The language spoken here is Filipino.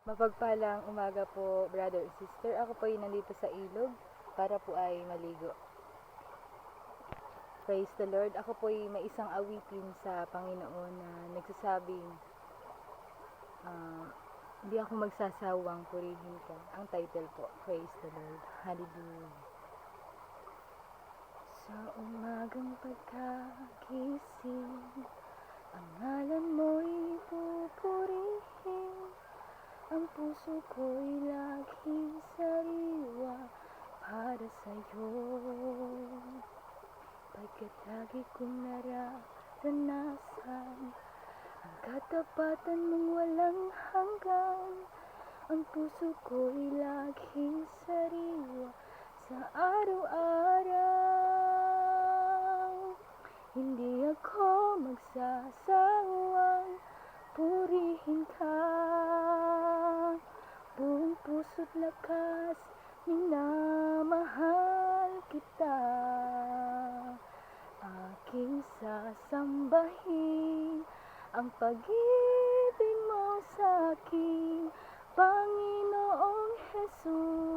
Mapagpalang umaga po, brother and sister. Ako po ay nandito sa ilog para po ay maligo. Praise the Lord. Ako po ay may isang awitin sa Panginoon na nagsasabing, hindi ako magsasawang purihin ka. Ang title po, Praise the Lord. Hallelujah. Sa umagang pagkagising, ang ngalan mo'y pupurihin. Ang puso ko'y laging sariwa para sa'yo. Pagkat lagi kong nararanasan ang katapatan mong walang hanggan. Ang puso ko'y laging sariwa sa araw-araw. Hindi ako magsasawang purihin ka. Buong puso't lakas, minamahal kita. Aking sasambahin ang pag-ibig mo sa'kin, Panginoong Jesus.